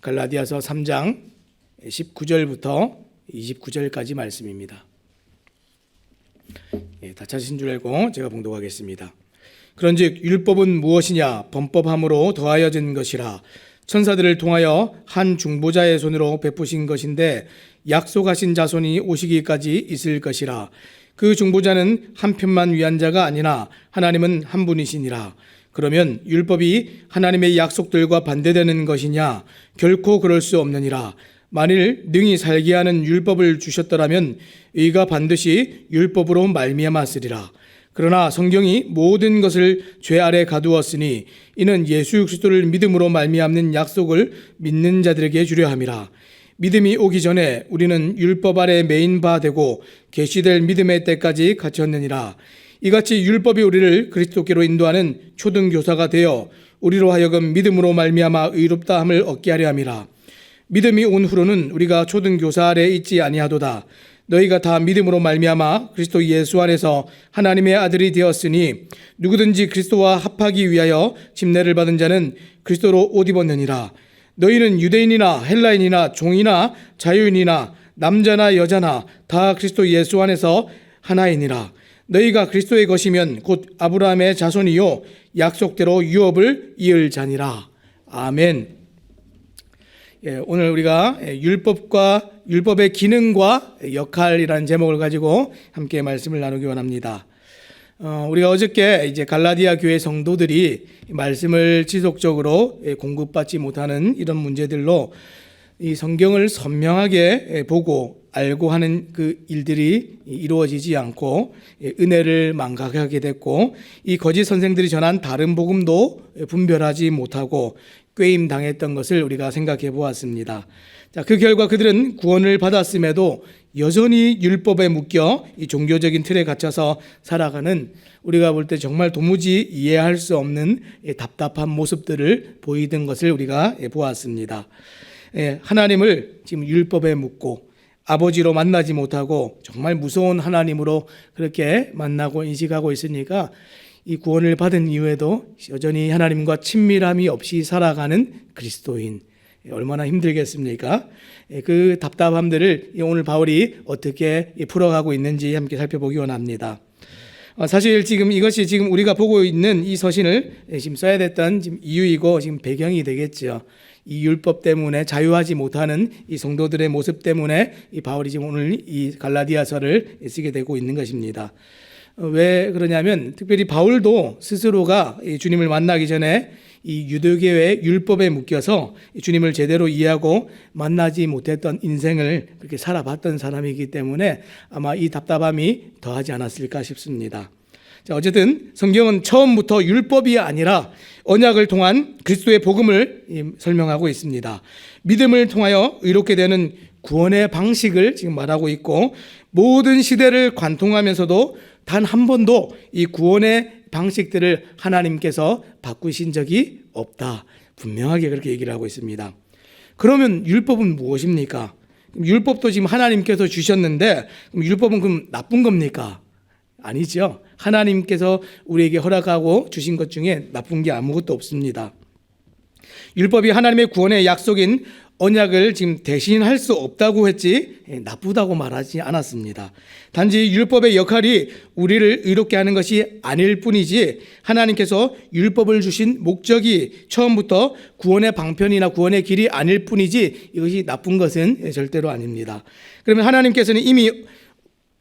갈라디아서 3장 19절부터 29절까지 말씀입니다. 다 찾으신 줄 알고 제가 봉독하겠습니다. 그런즉 율법은 무엇이냐? 범법함으로 더하여진 것이라. 천사들을 통하여 한 중보자의 손으로 베푸신 것인데 약속하신 자손이 오시기까지 있을 것이라. 그 중보자는 한 편만 위한 자가 아니나 하나님은 한 분이시니라. 그러면 율법이 하나님의 약속들과 반대되는 것이냐? 결코 그럴 수 없느니라. 만일 능히 살게 하는 율법을 주셨더라면 의가 반드시 율법으로 말미암았으리라. 그러나 성경이 모든 것을 죄 아래 가두었으니 이는 예수 그리스도를 믿음으로 말미암는 약속을 믿는 자들에게 주려 함이라. 믿음이 오기 전에 우리는 율법 아래 매인 바 되고 계시될 믿음의 때까지 갇혔느니라. 이같이 율법이 우리를 그리스도께로 인도하는 초등교사가 되어 우리로 하여금 믿음으로 말미암아 의롭다 함을 얻게 하려 함이라. 믿음이 온 후로는 우리가 초등교사 아래 있지 아니하도다. 너희가 다 믿음으로 말미암아 그리스도 예수 안에서 하나님의 아들이 되었으니 누구든지 그리스도와 합하기 위하여 침례를 받은 자는 그리스도로 옷 입었느니라. 너희는 유대인이나 헬라인이나 종이나 자유인이나 남자나 여자나 다 그리스도 예수 안에서 하나이니라. 너희가 그리스도의 것이면 곧 아브라함의 자손이요 약속대로 유업을 이을 자니라. 아멘. 오늘 우리가 율법의 기능과 역할이라는 제목을 가지고 함께 말씀을 나누기 원합니다. 우리가 어저께 이제 갈라디아 교회 성도들이 말씀을 지속적으로 공급받지 못하는 이런 문제들로 이 성경을 선명하게 보고 알고 하는 그 일들이 이루어지지 않고 은혜를 망각하게 됐고, 이 거짓 선생들이 전한 다른 복음도 분별하지 못하고 꾀임 당했던 것을 우리가 생각해 보았습니다. 자, 그 결과 그들은 구원을 받았음에도 여전히 율법에 묶여 이 종교적인 틀에 갇혀서 살아가는, 우리가 볼 때 정말 도무지 이해할 수 없는 답답한 모습들을 보이던 것을 우리가 보았습니다. 하나님을 지금 율법에 묶고 아버지로 만나지 못하고 정말 무서운 하나님으로 그렇게 만나고 인식하고 있으니까 이 구원을 받은 이후에도 여전히 하나님과 친밀함이 없이 살아가는 그리스도인, 얼마나 힘들겠습니까? 그 답답함들을 오늘 바울이 어떻게 풀어가고 있는지 함께 살펴보기 원합니다. 사실 지금 이것이 지금 우리가 보고 있는 이 서신을 지금 써야 됐던 지금 이유이고 지금 배경이 되겠죠. 이 율법 때문에 자유하지 못하는 이 성도들의 모습 때문에 이 바울이 지금 오늘 이 갈라디아서를 쓰게 되고 있는 것입니다. 왜 그러냐면 특별히 바울도 스스로가 주님을 만나기 전에 이 유대교의 율법에 묶여서 주님을 제대로 이해하고 만나지 못했던 인생을 그렇게 살아봤던 사람이기 때문에 아마 이 답답함이 더하지 않았을까 싶습니다. 자, 어쨌든 성경은 처음부터 율법이 아니라 언약을 통한 그리스도의 복음을 설명하고 있습니다. 믿음을 통하여 의롭게 되는 구원의 방식을 지금 말하고 있고, 모든 시대를 관통하면서도 단 한 번도 이 구원의 방식들을 하나님께서 바꾸신 적이 없다. 분명하게 그렇게 얘기를 하고 있습니다. 그러면 율법은 무엇입니까? 율법도 지금 하나님께서 주셨는데 그럼 율법은 그럼 나쁜 겁니까? 아니죠. 하나님께서 우리에게 허락하고 주신 것 중에 나쁜 게 아무것도 없습니다. 율법이 하나님의 구원의 약속인 언약을 지금 대신할 수 없다고 했지 나쁘다고 말하지 않았습니다. 단지 율법의 역할이 우리를 의롭게 하는 것이 아닐 뿐이지 하나님께서 율법을 주신 목적이 처음부터 구원의 방편이나 구원의 길이 아닐 뿐이지 이것이 나쁜 것은 절대로 아닙니다. 그러면 하나님께서는 이미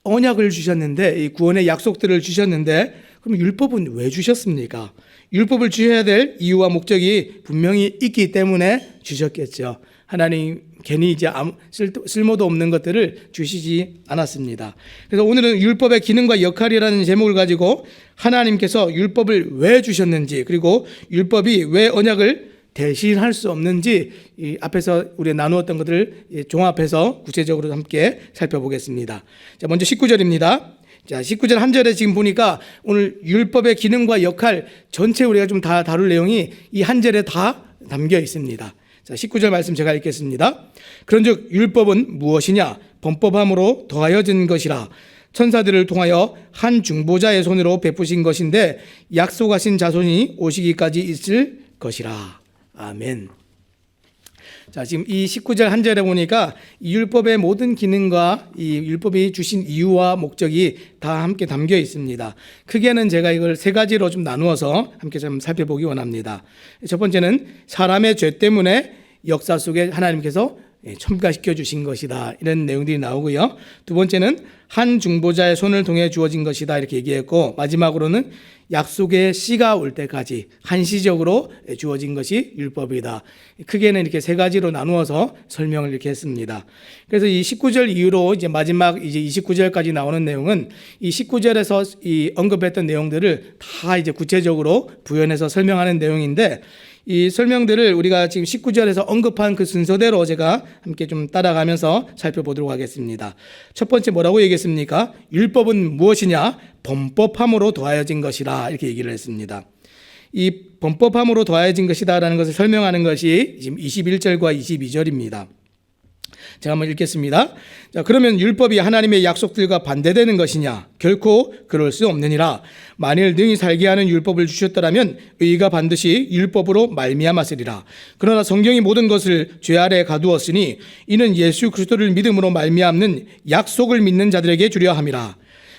언약을 주셨는데, 이 구원의 약속들을 주셨는데 그럼 율법은 왜 주셨습니까? 율법을 주셔야 될 이유와 목적이 분명히 있기 때문에 주셨겠죠. 하나님 괜히 이제 아무 쓸모도 없는 것들을 주시지 않았습니다. 그래서 오늘은 율법의 기능과 역할이라는 제목을 가지고 하나님께서 율법을 왜 주셨는지, 그리고 율법이 왜 언약을 대신할 수 없는지 이 앞에서 우리가 나누었던 것들을 종합해서 구체적으로 함께 살펴보겠습니다. 자, 먼저 19절입니다. 자, 19절 한 절에 지금 보니까 오늘 율법의 기능과 역할 전체 우리가 좀 다 다룰 내용이 이 한 절에 다 담겨 있습니다. 자, 19절 말씀 제가 읽겠습니다. 그런즉 율법은 무엇이냐? 범법함으로 더하여진 것이라. 천사들을 통하여 한 중보자의 손으로 베푸신 것인데 약속하신 자손이 오시기까지 있을 것이라. 아멘. 자, 지금 이 19절 한 절에 보니까 이 율법의 모든 기능과 이 율법이 주신 이유와 목적이 다 함께 담겨 있습니다. 크게는 제가 이걸 세 가지로 좀 나누어서 함께 좀 살펴보기 원합니다. 첫 번째는 사람의 죄 때문에 역사 속에 하나님께서 첨가시켜 주신 것이다, 이런 내용들이 나오고요. 두 번째는 한 중보자의 손을 통해 주어진 것이다, 이렇게 얘기했고, 마지막으로는 약속의 씨가 올 때까지 한시적으로 주어진 것이 율법이다. 크게는 이렇게 세 가지로 나누어서 설명을 이렇게 했습니다. 그래서 이 19절 이후로 이제 마지막 이제 29절까지 나오는 내용은 이 19절에서 이 언급했던 내용들을 다 이제 구체적으로 부연해서 설명하는 내용인데, 이 설명들을 우리가 지금 19절에서 언급한 그 순서대로 제가 함께 좀 따라가면서 살펴보도록 하겠습니다. 첫 번째 뭐라고 얘기했습니까? 율법은 무엇이냐? 범법함으로 더하여진 것이라, 이렇게 얘기를 했습니다. 이 범법함으로 더하여진 것이다라는 것을 설명하는 것이 지금 21절과 22절입니다. 제가 한번 읽겠습니다. 자, 그러면 율법이 하나님의 약속들과 반대되는 것이냐? 결코 그럴 수 없느니라. 만일 능히 살게 하는 율법을 주셨더라면 의가 반드시 율법으로 말미암았으리라. 그러나 성경이 모든 것을 죄 아래 가두었으니 이는 예수 그리스도를 믿음으로 말미암는 약속을 믿는 자들에게 주려 함이라.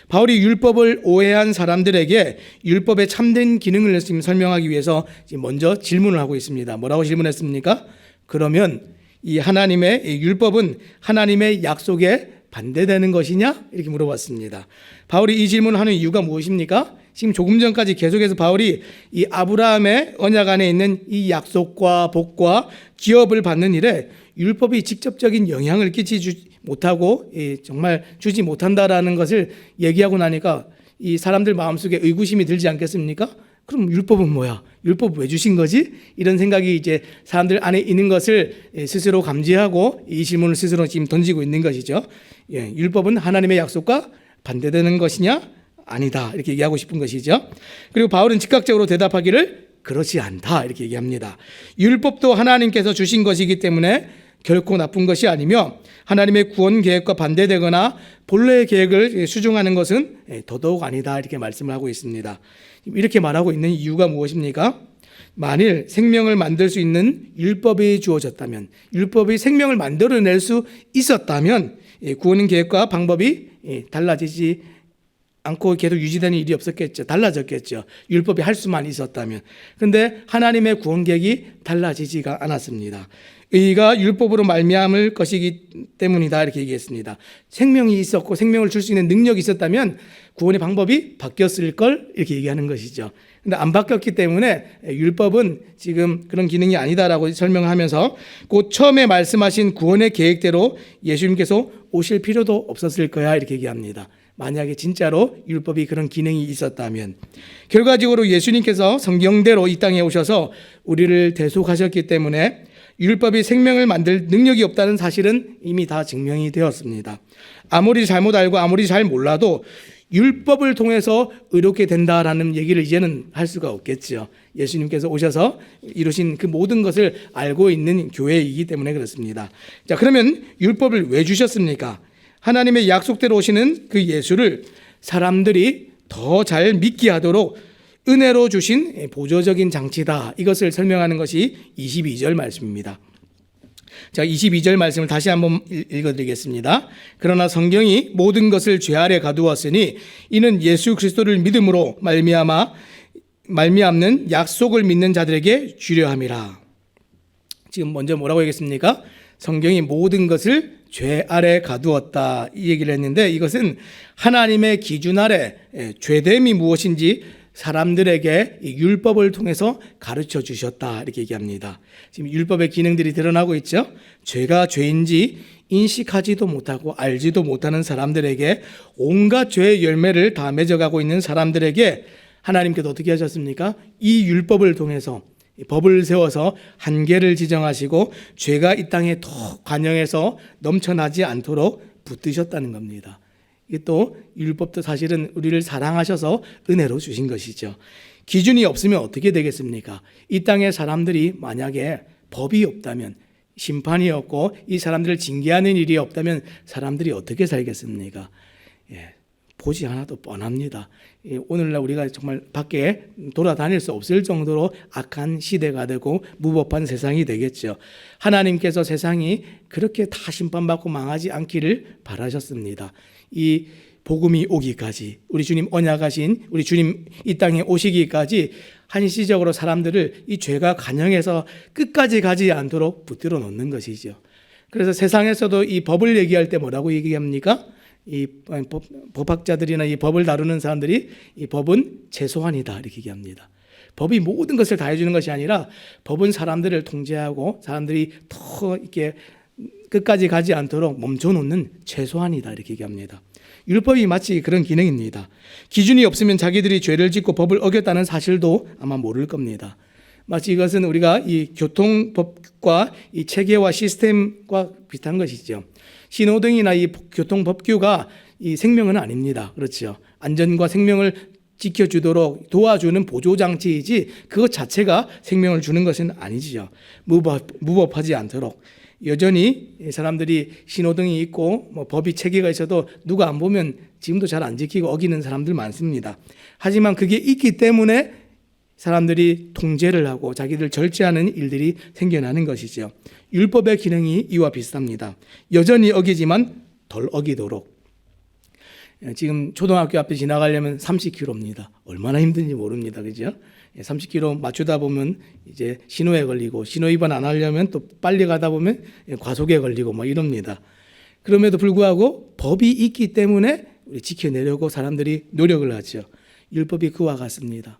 바울이 율법을 오해한 사람들에게 율법의 참된 기능을 지금 설명하기 위해서 지금 먼저 질문을 하고 있습니다. 뭐라고 질문했습니까? 그러면 이 하나님의 이 율법은 하나님의 약속에 반대되는 것이냐? 이렇게 물어봤습니다. 바울이 이 질문을 하는 이유가 무엇입니까? 지금 조금 전까지 계속해서 바울이 이 아브라함의 언약 안에 있는 이 약속과 복과 기업을 받는 일에 율법이 직접적인 영향을 끼치지 못하고 정말 주지 못한다라는 것을 얘기하고 나니까 이 사람들 마음속에 의구심이 들지 않겠습니까? 그럼 율법은 뭐야? 율법 왜 주신 거지? 이런 생각이 이제 사람들 안에 있는 것을 스스로 감지하고 이 질문을 스스로 지금 던지고 있는 것이죠. 율법은 하나님의 약속과 반대되는 것이냐? 아니다, 이렇게 얘기하고 싶은 것이죠. 그리고 바울은 즉각적으로 대답하기를 그렇지 않다, 이렇게 얘기합니다. 율법도 하나님께서 주신 것이기 때문에 결코 나쁜 것이 아니며 하나님의 구원 계획과 반대되거나 본래의 계획을 수정하는 것은 더더욱 아니다, 이렇게 말씀을 하고 있습니다. 이렇게 말하고 있는 이유가 무엇입니까? 만일 생명을 만들 수 있는 율법이 주어졌다면, 율법이 생명을 만들어낼 수 있었다면 구원 계획과 방법이 달라지지 않고 계속 유지되는 일이 없었겠죠. 달라졌겠죠. 율법이 할 수만 있었다면. 그런데 하나님의 구원 계획이 달라지지가 않았습니다. 의가 율법으로 말미암을 것이기 때문이다, 이렇게 얘기했습니다. 생명이 있었고 생명을 줄 수 있는 능력이 있었다면 구원의 방법이 바뀌었을 걸, 이렇게 얘기하는 것이죠. 근데 안 바뀌었기 때문에 율법은 지금 그런 기능이 아니다라고 설명하면서 곧 처음에 말씀하신 구원의 계획대로 예수님께서 오실 필요도 없었을 거야, 이렇게 얘기합니다. 만약에 진짜로 율법이 그런 기능이 있었다면, 결과적으로 예수님께서 성경대로 이 땅에 오셔서 우리를 대속하셨기 때문에 율법이 생명을 만들 능력이 없다는 사실은 이미 다 증명이 되었습니다. 아무리 잘못 알고 아무리 잘 몰라도 율법을 통해서 의롭게 된다라는 얘기를 이제는 할 수가 없겠죠. 예수님께서 오셔서 이루신 그 모든 것을 알고 있는 교회이기 때문에 그렇습니다. 자, 그러면 율법을 왜 주셨습니까? 하나님의 약속대로 오시는 그 예수를 사람들이 더 잘 믿게 하도록 은혜로 주신 보조적인 장치다, 이것을 설명하는 것이 22절 말씀입니다. 자, 22절 말씀을 다시 한번 읽어드리겠습니다. 그러나 성경이 모든 것을 죄 아래 가두었으니 이는 예수 그리스도를 믿음으로 말미암는 약속을 믿는 자들에게 주려 함이라. 지금 먼저 뭐라고 얘기했습니까? 성경이 모든 것을 죄 아래 가두었다, 이 얘기를 했는데, 이것은 하나님의 기준 아래 죄됨이 무엇인지 사람들에게 율법을 통해서 가르쳐 주셨다, 이렇게 얘기합니다. 지금 율법의 기능들이 드러나고 있죠. 죄가 죄인지 인식하지도 못하고 알지도 못하는 사람들에게, 온갖 죄의 열매를 다 맺어가고 있는 사람들에게 하나님께서 어떻게 하셨습니까? 이 율법을 통해서 법을 세워서 한계를 지정하시고 죄가 이 땅에 더 관영해서 넘쳐나지 않도록 붙드셨다는 겁니다. 이게 또 율법도 사실은 우리를 사랑하셔서 은혜로 주신 것이죠. 기준이 없으면 어떻게 되겠습니까? 이 땅의 사람들이 만약에 법이 없다면, 심판이 없고 이 사람들을 징계하는 일이 없다면 사람들이 어떻게 살겠습니까? 보지 않아도 뻔합니다. 오늘날 우리가 정말 밖에 돌아다닐 수 없을 정도로 악한 시대가 되고 무법한 세상이 되겠죠. 하나님께서 세상이 그렇게 다 심판받고 망하지 않기를 바라셨습니다. 이 복음이 오기까지, 우리 주님 언약하신 우리 주님 이 땅에 오시기까지 한시적으로 사람들을 이 죄가 간영해서 끝까지 가지 않도록 붙들어 놓는 것이죠. 그래서 세상에서도 이 법을 얘기할 때 뭐라고 얘기합니까? 이 법학자들이나 이 법을 다루는 사람들이 이 법은 최소한이다 이렇게 얘기합니다. 법이 모든 것을 다 해주는 것이 아니라 법은 사람들을 통제하고 사람들이 더 이렇게 끝까지 가지 않도록 멈춰놓는 최소한이다 이렇게 얘기합니다. 율법이 마치 그런 기능입니다. 기준이 없으면 자기들이 죄를 짓고 법을 어겼다는 사실도 아마 모를 겁니다. 마치 이것은 우리가 이 교통법과 이 체계와 시스템과 비슷한 것이죠. 신호등이나 이 교통법규가 이 생명은 아닙니다. 그렇죠. 안전과 생명을 지켜주도록 도와주는 보조장치이지 그것 자체가 생명을 주는 것은 아니지요. 무법하지 않도록. 여전히 사람들이 신호등이 있고 뭐 법이 체계가 있어도 누가 안 보면 지금도 잘 안 지키고 어기는 사람들 많습니다. 하지만 그게 있기 때문에 사람들이 통제를 하고 자기들 절제하는 일들이 생겨나는 것이죠. 율법의 기능이 이와 비슷합니다. 여전히 어기지만 덜 어기도록. 지금 초등학교 앞에 지나가려면 30km입니다. 얼마나 힘든지 모릅니다. 그죠? 30km 맞추다 보면 이제 신호에 걸리고 신호 위반 안 하려면 또 빨리 가다 보면 과속에 걸리고 뭐 이럽니다. 그럼에도 불구하고 법이 있기 때문에 우리 지켜내려고 사람들이 노력을 하죠. 율법이 그와 같습니다.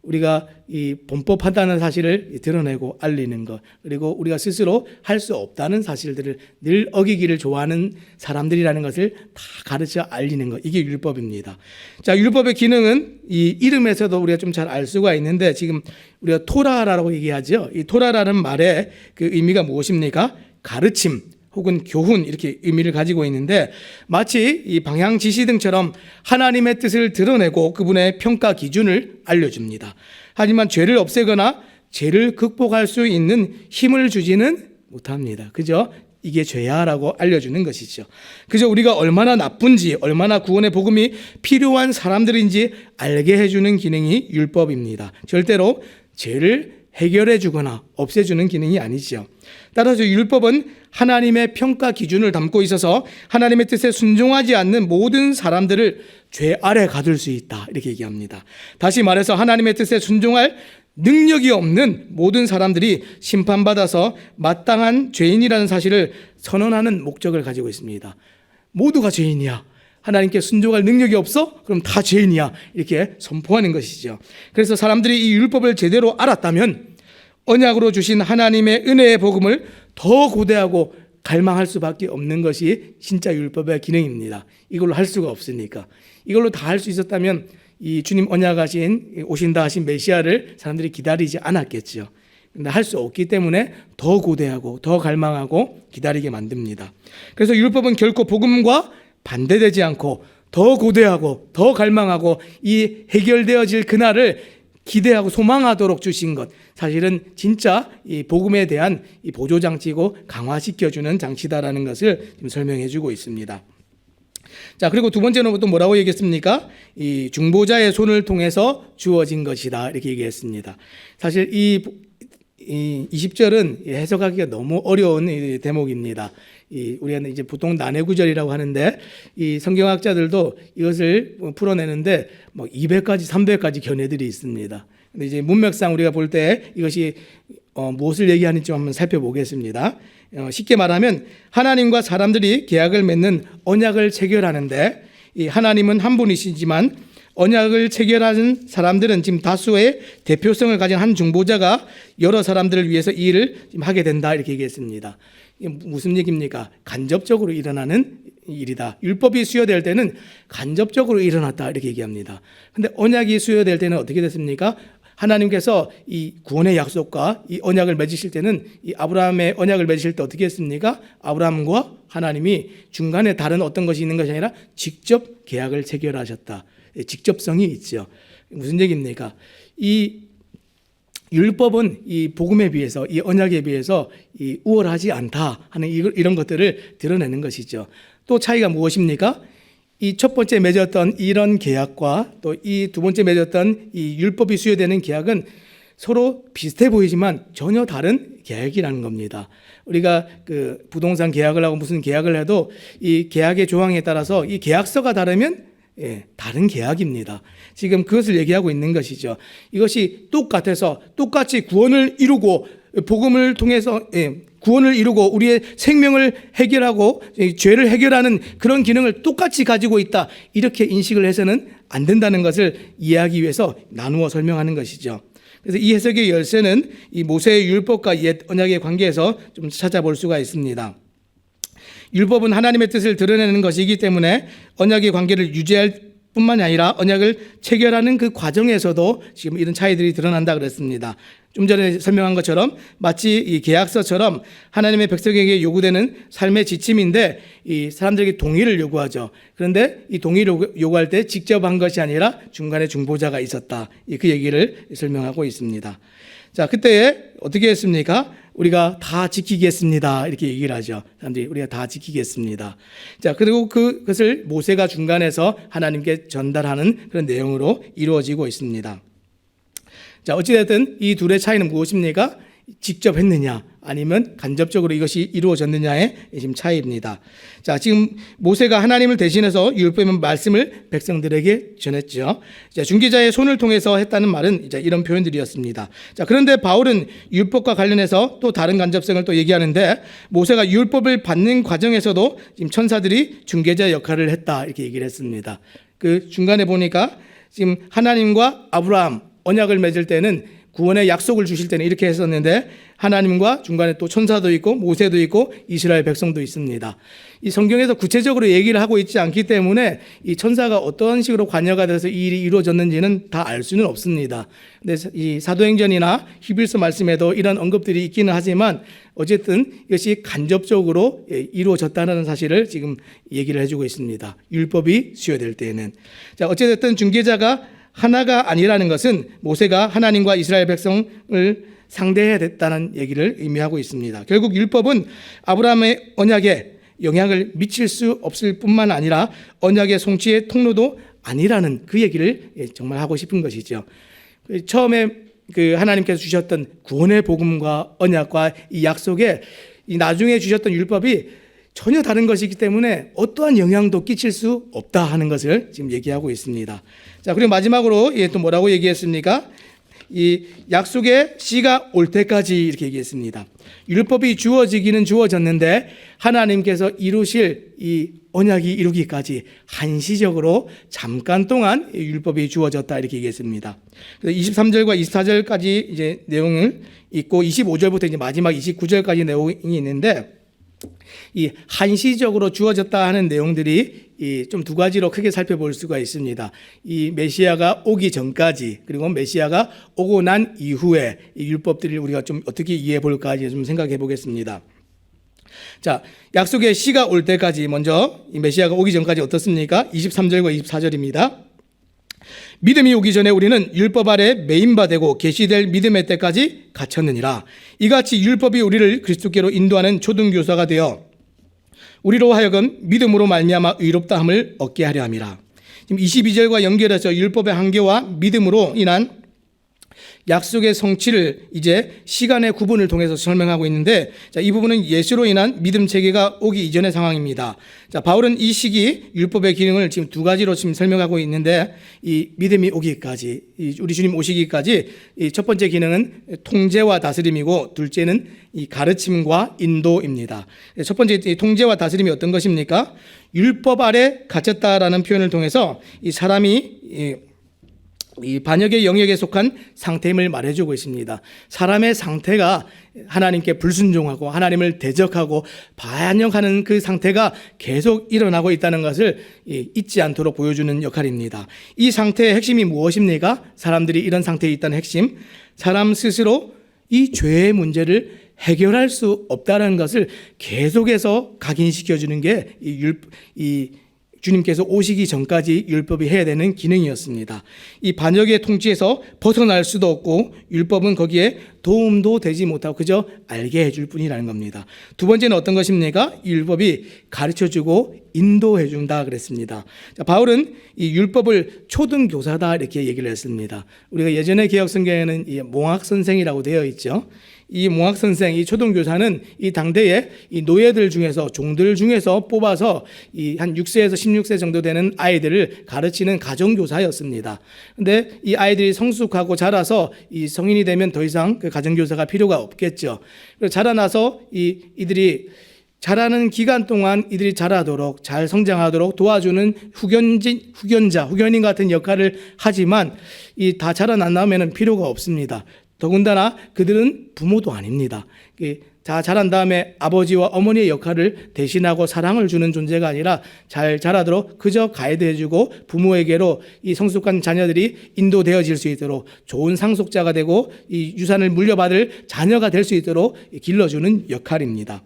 우리가 이 범법하다는 사실을 드러내고 알리는 것, 그리고 우리가 스스로 할 수 없다는 사실들을 늘 어기기를 좋아하는 사람들이라는 것을 다 가르쳐 알리는 것, 이게 율법입니다. 자, 율법의 기능은 이 이름에서도 우리가 좀 잘 알 수가 있는데, 지금 우리가 토라라고 얘기하죠. 이 토라라는 말의 그 의미가 무엇입니까? 가르침 혹은 교훈, 이렇게 의미를 가지고 있는데, 마치 이 방향 지시등처럼 하나님의 뜻을 드러내고 그분의 평가 기준을 알려줍니다. 하지만 죄를 없애거나 죄를 극복할 수 있는 힘을 주지는 못합니다. 그죠? 이게 죄야라고 알려주는 것이죠. 그저 우리가 얼마나 나쁜지, 얼마나 구원의 복음이 필요한 사람들인지 알게 해주는 기능이 율법입니다. 절대로 죄를 해결해 주거나 없애주는 기능이 아니죠. 따라서 율법은 하나님의 평가 기준을 담고 있어서 하나님의 뜻에 순종하지 않는 모든 사람들을 죄 아래 가둘 수 있다, 이렇게 얘기합니다. 다시 말해서 하나님의 뜻에 순종할 능력이 없는 모든 사람들이 심판받아서 마땅한 죄인이라는 사실을 선언하는 목적을 가지고 있습니다. 모두가 죄인이야. 하나님께 순종할 능력이 없어? 그럼 다 죄인이야. 이렇게 선포하는 것이죠. 그래서 사람들이 이 율법을 제대로 알았다면 언약으로 주신 하나님의 은혜의 복음을 더 고대하고 갈망할 수밖에 없는 것이 진짜 율법의 기능입니다. 이걸로 할 수가 없으니까. 이걸로 다 할 수 있었다면 이 주님 언약하신 오신다 하신 메시아를 사람들이 기다리지 않았겠죠. 근데 할 수 없기 때문에 더 고대하고 더 갈망하고 기다리게 만듭니다. 그래서 율법은 결코 복음과 반대되지 않고 더 고대하고 더 갈망하고 이 해결되어질 그날을 기대하고 소망하도록 주신 것, 사실은 진짜 이 복음에 대한 이 보조장치고 강화시켜주는 장치다라는 것을 지금 설명해주고 있습니다. 자, 그리고 두 번째는 또 뭐라고 얘기했습니까? 이 중보자의 손을 통해서 주어진 것이다, 이렇게 얘기했습니다. 사실 이 20절은 해석하기가 너무 어려운 대목입니다. 우리가 이제 보통 난해구절이라고 하는데, 이 성경학자들도 이것을 풀어내는데 뭐 200가지, 300가지 견해들이 있습니다. 근데 이제 문맥상 우리가 볼 때 이것이 무엇을 얘기하는지 한번 살펴보겠습니다. 쉽게 말하면 하나님과 사람들이 계약을 맺는 언약을 체결하는데, 이 하나님은 한 분이시지만 언약을 체결하는 사람들은 지금 다수의 대표성을 가진 한 중보자가 여러 사람들을 위해서 이 일을 지금 하게 된다, 이렇게 얘기했습니다. 이게 무슨 얘기입니까? 간접적으로 일어나는 일이다. 율법이 수여될 때는 간접적으로 일어났다, 이렇게 얘기합니다. 근데 언약이 수여될 때는 어떻게 됐습니까? 하나님께서 이 구원의 약속과 이 언약을 맺으실 때는, 이 아브라함의 언약을 맺으실 때 어떻게 했습니까? 아브라함과 하나님이 중간에 다른 어떤 것이 있는 것이 아니라 직접 계약을 체결하셨다. 직접성이 있죠. 무슨 얘기입니까? 이 율법은 이 복음에 비해서, 이 언약에 비해서 이 우월하지 않다 하는 이런 것들을 드러내는 것이죠. 또 차이가 무엇입니까? 이 첫 번째 맺었던 이런 계약과 또 이 두 번째 맺었던 이 율법이 수여되는 계약은 서로 비슷해 보이지만 전혀 다른 계약이라는 겁니다. 우리가 그 부동산 계약을 하고 무슨 계약을 해도 이 계약의 조항에 따라서 이 계약서가 다르면 다른 계약입니다. 지금 그것을 얘기하고 있는 것이죠. 이것이 똑같아서 똑같이 구원을 이루고 복음을 통해서 구원을 이루고 우리의 생명을 해결하고 죄를 해결하는 그런 기능을 똑같이 가지고 있다. 이렇게 인식을 해서는 안 된다는 것을 이해하기 위해서 나누어 설명하는 것이죠. 그래서 이 해석의 열쇠는 이 모세의 율법과 옛 언약의 관계에서 좀 찾아볼 수가 있습니다. 율법은 하나님의 뜻을 드러내는 것이기 때문에 언약의 관계를 유지할 뿐만이 아니라 언약을 체결하는 그 과정에서도 지금 이런 차이들이 드러난다 그랬습니다. 좀 전에 설명한 것처럼 마치 이 계약서처럼 하나님의 백성에게 요구되는 삶의 지침인데 이 사람들에게 동의를 요구하죠. 그런데 이 동의를 요구할 때 직접 한 것이 아니라 중간에 중보자가 있었다. 그 얘기를 설명하고 있습니다. 자, 그때 어떻게 했습니까? 우리가 다 지키겠습니다. 이렇게 얘기를 하죠. 사람들이 우리가 다 지키겠습니다. 자, 그리고 그것을 모세가 중간에서 하나님께 전달하는 그런 내용으로 이루어지고 있습니다. 자, 어찌됐든 이 둘의 차이는 무엇입니까? 직접 했느냐 아니면 간접적으로 이것이 이루어졌느냐의 지금 차이입니다. 자, 지금 모세가 하나님을 대신해서 율법의 말씀을 백성들에게 전했죠. 자, 중개자의 손을 통해서 했다는 말은 이제 이런 표현들이었습니다. 자, 그런데 바울은 율법과 관련해서 또 다른 간접성을 또 얘기하는데 모세가 율법을 받는 과정에서도 지금 천사들이 중개자 역할을 했다 이렇게 얘기를 했습니다. 그 중간에 보니까 지금 하나님과 아브라함 언약을 맺을 때는 구원의 약속을 주실 때는 이렇게 했었는데 하나님과 중간에 또 천사도 있고 모세도 있고 이스라엘 백성도 있습니다. 이 성경에서 구체적으로 얘기를 하고 있지 않기 때문에 이 천사가 어떤 식으로 관여가 돼서 이 일이 이루어졌는지는 다 알 수는 없습니다. 근데 이 사도행전이나 히브리서 말씀에도 이런 언급들이 있기는 하지만 어쨌든 이것이 간접적으로 이루어졌다는 사실을 지금 얘기를 해주고 있습니다. 율법이 수여될 때에는. 자, 어쨌든 중개자가 하나가 아니라는 것은 모세가 하나님과 이스라엘 백성을 상대해야 됐다는 얘기를 의미하고 있습니다. 결국 율법은 아브라함의 언약에 영향을 미칠 수 없을 뿐만 아니라 언약의 성취의 통로도 아니라는 그 얘기를 정말 하고 싶은 것이죠. 처음에 그 하나님께서 주셨던 구원의 복음과 언약과 이 약속에 이 나중에 주셨던 율법이 전혀 다른 것이기 때문에 어떠한 영향도 끼칠 수 없다 하는 것을 지금 얘기하고 있습니다. 자, 그리고 마지막으로 또 뭐라고 얘기했습니까? 이 약속의 시가 올 때까지 이렇게 얘기했습니다. 율법이 주어지기는 주어졌는데 하나님께서 이루실 이 언약이 이루기까지 한시적으로 잠깐 동안 율법이 주어졌다 이렇게 얘기했습니다. 그래서 23절과 24절까지 이제 내용을 있고 25절부터 이제 마지막 29절까지 내용이 있는데 이 한시적으로 주어졌다 하는 내용들이 좀 두 가지로 크게 살펴볼 수가 있습니다. 이 메시아가 오기 전까지 그리고 메시아가 오고 난 이후에 이 율법들을 우리가 좀 어떻게 이해해 볼까 좀 생각해 보겠습니다. 자, 약속의 시가 올 때까지 먼저 이 메시아가 오기 전까지 어떻습니까? 23절과 24절입니다. 믿음이 오기 전에 우리는 율법 아래 매인바 되고 계시될 믿음의 때까지 갇혔느니라. 이같이 율법이 우리를 그리스도께로 인도하는 초등교사가 되어 우리로 하여금 믿음으로 말미암아 의롭다함을 얻게 하려 함이라. 지금 22절과 연결해서 율법의 한계와 믿음으로 인한 약속의 성취를 이제 시간의 구분을 통해서 설명하고 있는데, 자, 이 부분은 예수로 인한 믿음 체계가 오기 이전의 상황입니다. 자, 바울은 이 시기 율법의 기능을 지금 두 가지로 지금 설명하고 있는데, 이 믿음이 오기까지, 우리 주님 오시기까지 이 첫 번째 기능은 통제와 다스림이고, 둘째는 이 가르침과 인도입니다. 첫 번째 통제와 다스림이 어떤 것입니까? 율법 아래 갇혔다라는 표현을 통해서 이 사람이 이 반역의 영역에 속한 상태임을 말해주고 있습니다. 사람의 상태가 하나님께 불순종하고 하나님을 대적하고 반역하는 그 상태가 계속 일어나고 있다는 것을 잊지 않도록 보여주는 역할입니다. 이 상태의 핵심이 무엇입니까? 사람들이 이런 상태에 있다는 핵심, 사람 스스로 이 죄의 문제를 해결할 수 없다는 것을 계속해서 각인시켜주는 게 이 주님께서 오시기 전까지 율법이 해야 되는 기능이었습니다. 이 반역의 통치에서 벗어날 수도 없고 율법은 거기에 도움도 되지 못하고 그저 알게 해줄 뿐이라는 겁니다. 두 번째는 어떤 것입니까? 율법이 가르쳐주고 인도해준다 그랬습니다. 자, 바울은 이 율법을 초등교사다 이렇게 얘기를 했습니다. 우리가 예전에 개혁성경에는 이 몽학선생이라고 되어 있죠. 이 몽학선생, 이 초등교사는 이 당대의 이 노예들 중에서, 종들 중에서 뽑아서 이 한 6세에서 16세 정도 되는 아이들을 가르치는 가정교사였습니다. 근데 이 아이들이 성숙하고 자라서 이 성인이 되면 더 이상 그 가정교사가 필요가 없겠죠. 그래서 자라나서 이들이 자라는 기간 동안 이들이 자라도록 잘 성장하도록 도와주는 후견인 같은 역할을 하지만 이 다 자라난 다음에는 필요가 없습니다. 더군다나 그들은 부모도 아닙니다. 다 자란 다음에 아버지와 어머니의 역할을 대신하고 사랑을 주는 존재가 아니라 잘 자라도록 그저 가이드해주고 부모에게로 이 성숙한 자녀들이 인도되어질 수 있도록 좋은 상속자가 되고 이 유산을 물려받을 자녀가 될 수 있도록 길러주는 역할입니다.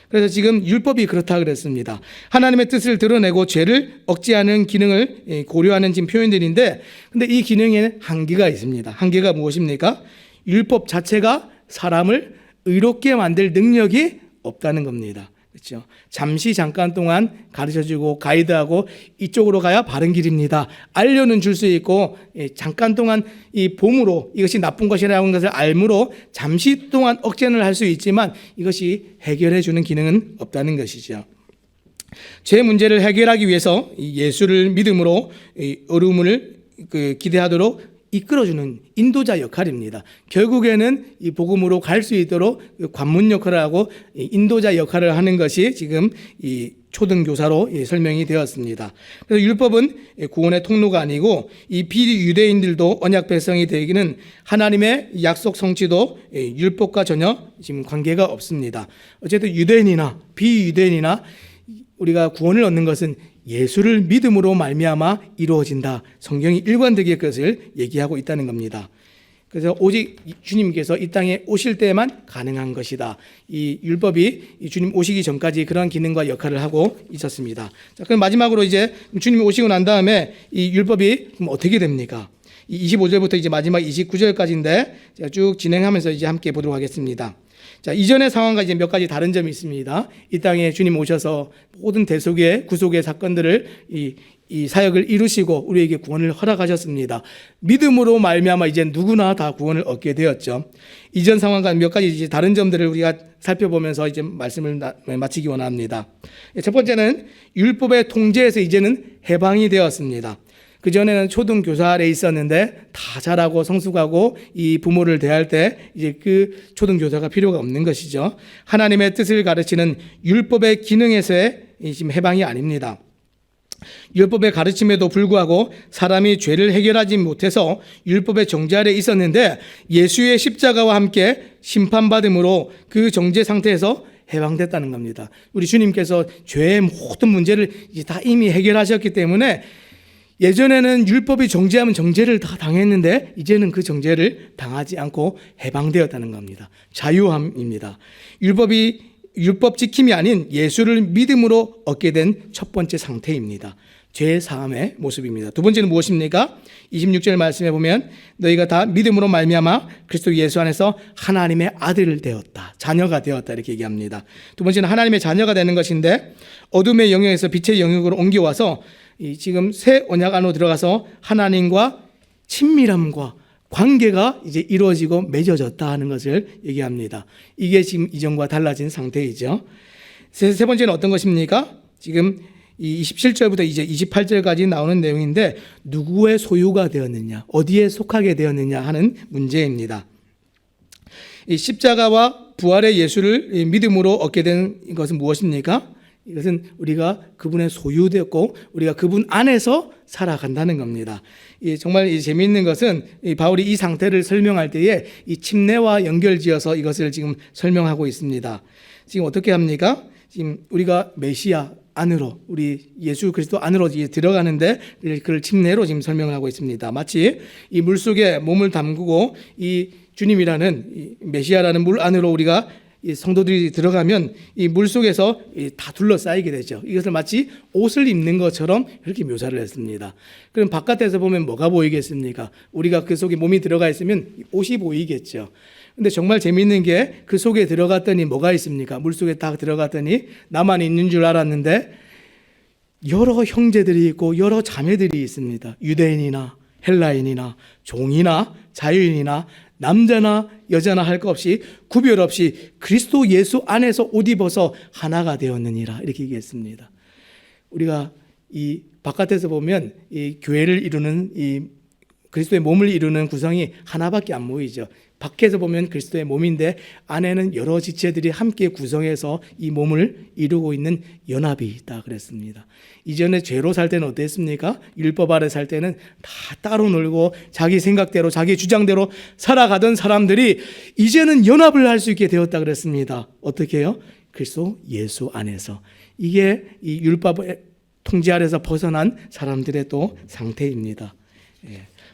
그래서 지금 율법이 그렇다 그랬습니다. 하나님의 뜻을 드러내고 죄를 억제하는 기능을 고려하는 지금 표현들인데, 근데 이 기능에는 한계가 있습니다. 한계가 무엇입니까? 율법 자체가 사람을 의롭게 만들 능력이 없다는 겁니다. 그렇죠? 잠깐 동안 가르쳐주고 가이드하고 이쪽으로 가야 바른 길입니다. 알려는 줄 수 있고 잠깐 동안 이 봄으로 이것이 나쁜 것이라는 것을 알므로 잠시 동안 억제는 할 수 있지만 이것이 해결해 주는 기능은 없다는 것이죠. 죄 문제를 해결하기 위해서 예수를 믿음으로 어려움을 기대하도록 이끌어주는 인도자 역할입니다. 결국에는 이 복음으로 갈 수 있도록 관문 역할을 하고 인도자 역할을 하는 것이 지금 이 초등교사로 설명이 되었습니다. 그래서 율법은 구원의 통로가 아니고 이 비유대인들도 언약 백성이 되기는 하나님의 약속 성취도 율법과 전혀 지금 관계가 없습니다. 어쨌든 유대인이나 비유대인이나 우리가 구원을 얻는 것은 예수를 믿음으로 말미암아 이루어진다. 성경이 일관되게 그것을 얘기하고 있다는 겁니다. 그래서 오직 주님께서 이 땅에 오실 때만 가능한 것이다. 이 율법이 이 주님 오시기 전까지 그런 기능과 역할을 하고 있었습니다. 자, 그럼 마지막으로 이제 주님이 오시고 난 다음에 이 율법이 그럼 어떻게 됩니까? 이 25절부터 이제 마지막 29절까지인데 제가 쭉 진행하면서 이제 함께 보도록 하겠습니다. 자, 이전의 상황과 이제 몇 가지 다른 점이 있습니다. 이 땅에 주님 오셔서 모든 대속의 구속의 사건들을 이 사역을 이루시고 우리에게 구원을 허락하셨습니다. 믿음으로 말미암아 이제 누구나 다 구원을 얻게 되었죠. 이전 상황과 몇 가지 이제 다른 점들을 우리가 살펴보면서 이제 말씀을 마치기 원합니다. 첫 번째는 율법의 통제에서 이제는 해방이 되었습니다. 그전에는 초등교사 아래 있었는데 다 자라고 성숙하고 이 부모를 대할 때 이제 그 초등교사가 필요가 없는 것이죠. 하나님의 뜻을 가르치는 율법의 기능에서의 지금 해방이 아닙니다. 율법의 가르침에도 불구하고 사람이 죄를 해결하지 못해서 율법의 정죄 아래 있었는데 예수의 십자가와 함께 심판받음으로 그 정죄 상태에서 해방됐다는 겁니다. 우리 주님께서 죄의 모든 문제를 이제 다 이미 해결하셨기 때문에 예전에는 율법이 정죄하면 정죄를 다 당했는데 이제는 그 정죄를 당하지 않고 해방되었다는 겁니다. 자유함입니다. 율법 지킴이 아닌 예수를 믿음으로 얻게 된 첫 번째 상태입니다. 죄 사함의 모습입니다. 두 번째는 무엇입니까? 26절 말씀에 보면 너희가 다 믿음으로 말미암아 그리스도 예수 안에서 하나님의 아들 되었다. 자녀가 되었다 이렇게 얘기합니다. 두 번째는 하나님의 자녀가 되는 것인데 어둠의 영역에서 빛의 영역으로 옮겨와서 지금 새 언약 안으로 들어가서 하나님과 친밀함과 관계가 이제 이루어지고 맺어졌다 하는 것을 얘기합니다. 이게 지금 이전과 달라진 상태이죠. 세 번째는 어떤 것입니까? 지금 이 27절부터 이제 28절까지 나오는 내용인데 누구의 소유가 되었느냐, 어디에 속하게 되었느냐 하는 문제입니다. 이 십자가와 부활의 예수를 믿음으로 얻게 된 것은 무엇입니까? 이것은 우리가 그분의 소유되었고 우리가 그분 안에서 살아간다는 겁니다. 정말 재미있는 것은 바울이 이 상태를 설명할 때에 이 침례와 연결지어서 이것을 지금 설명하고 있습니다. 지금 어떻게 합니까? 지금 우리가 메시아 안으로 우리 예수 그리스도 안으로 들어가는데 그걸 침례로 지금 설명을 하고 있습니다. 마치 이 물속에 몸을 담그고 이 주님이라는 이 메시아라는 물 안으로 우리가 이 성도들이 들어가면 이 물 속에서 다 둘러싸이게 되죠. 이것을 마치 옷을 입는 것처럼 이렇게 묘사를 했습니다. 그럼 바깥에서 보면 뭐가 보이겠습니까? 우리가 그 속에 몸이 들어가 있으면 옷이 보이겠죠. 근데 정말 재미있는 게 그 속에 들어갔더니 뭐가 있습니까? 물 속에 딱 들어갔더니 나만 있는 줄 알았는데 여러 형제들이 있고 여러 자매들이 있습니다. 유대인이나 헬라인이나 종이나 자유인이나 남자나 여자나 할 것 없이 구별 없이 그리스도 예수 안에서 옷 입어서 하나가 되었느니라 이렇게 얘기했습니다. 우리가 이 바깥에서 보면 이 교회를 이루는 이 그리스도의 몸을 이루는 구성이 하나밖에 안 보이죠. 밖에서 보면 그리스도의 몸인데 안에는 여러 지체들이 함께 구성해서 이 몸을 이루고 있는 연합이 있다 그랬습니다. 이전에 죄로 살 때는 어땠습니까? 율법 아래 살 때는 다 따로 놀고 자기 생각대로 자기 주장대로 살아가던 사람들이 이제는 연합을 할 수 있게 되었다 그랬습니다. 어떻게 해요? 그리스도 예수 안에서. 이게 이 율법의 통제 아래서 벗어난 사람들의 또 상태입니다.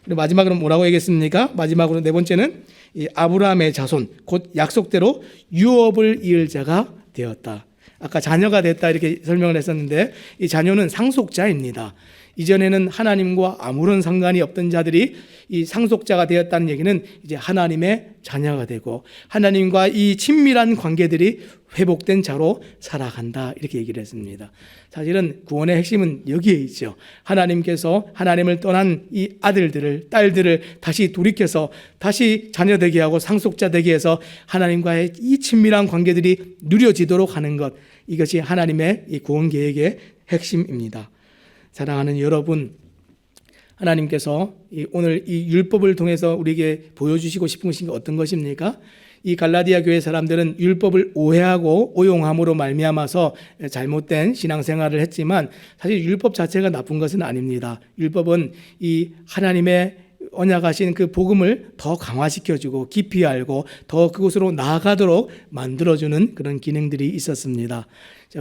그리고 마지막으로 뭐라고 얘기했습니까? 마지막으로 네 번째는 이 아브라함의 자손, 곧 약속대로 유업을 이을 자가 되었다. 아까 자녀가 됐다 이렇게 설명을 했었는데 이 자녀는 상속자입니다. 이전에는 하나님과 아무런 상관이 없던 자들이 이 상속자가 되었다는 얘기는 이제 하나님의 자녀가 되고 하나님과 이 친밀한 관계들이 회복된 자로 살아간다 이렇게 얘기를 했습니다. 사실은 구원의 핵심은 여기에 있죠. 하나님께서 하나님을 떠난 이 아들들을 딸들을 다시 돌이켜서 다시 자녀 되게 하고 상속자 되게 해서 하나님과의 이 친밀한 관계들이 누려지도록 하는 것, 이것이 하나님의 이 구원 계획의 핵심입니다. 사랑하는 여러분, 하나님께서 오늘 이 율법을 통해서 우리에게 보여주시고 싶은 것이 어떤 것입니까? 이 갈라디아 교회 사람들은 율법을 오해하고 오용함으로 말미암아서 잘못된 신앙생활을 했지만 사실 율법 자체가 나쁜 것은 아닙니다. 율법은 이 하나님의 언약하신 그 복음을 더 강화시켜주고 깊이 알고 더 그곳으로 나아가도록 만들어주는 그런 기능들이 있었습니다.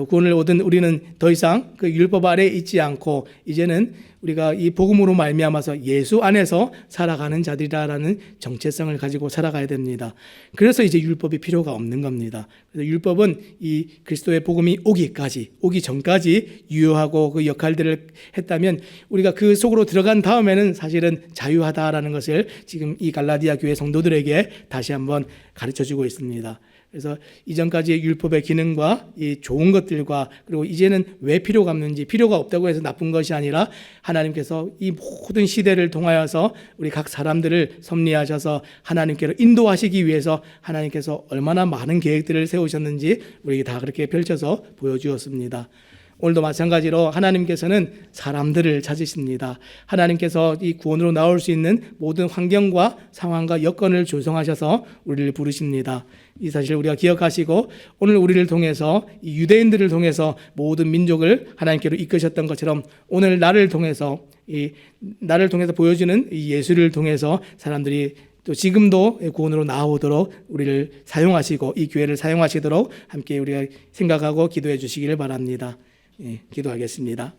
구원을 얻은 우리는 더 이상 그 율법 아래에 있지 않고 이제는 우리가 이 복음으로 말미암아서 예수 안에서 살아가는 자들이라는 정체성을 가지고 살아가야 됩니다. 그래서 이제 율법이 필요가 없는 겁니다. 그래서 율법은 이 그리스도의 복음이 오기 전까지 유효하고 그 역할들을 했다면 우리가 그 속으로 들어간 다음에는 사실은 자유하다라는 것을 지금 이 갈라디아 교회 성도들에게 다시 한번 가르쳐주고 있습니다. 그래서 이전까지의 율법의 기능과 이 좋은 것들과 그리고 이제는 왜 필요가 없는지, 필요가 없다고 해서 나쁜 것이 아니라 하나님께서 이 모든 시대를 통하여서 우리 각 사람들을 섭리하셔서 하나님께로 인도하시기 위해서 하나님께서 얼마나 많은 계획들을 세우셨는지 우리에게 다 그렇게 펼쳐서 보여주었습니다. 오늘도 마찬가지로 하나님께서는 사람들을 찾으십니다. 하나님께서 이 구원으로 나올 수 있는 모든 환경과 상황과 여건을 조성하셔서 우리를 부르십니다. 이 사실을 우리가 기억하시고 오늘 우리를 통해서 이 유대인들을 통해서 모든 민족을 하나님께로 이끄셨던 것처럼 오늘 나를 통해서 보여주는 이 예수를 통해서 사람들이 또 지금도 구원으로 나아오도록 우리를 사용하시고 이 교회를 사용하시도록 함께 우리가 생각하고 기도해 주시기를 바랍니다. 기도하겠습니다.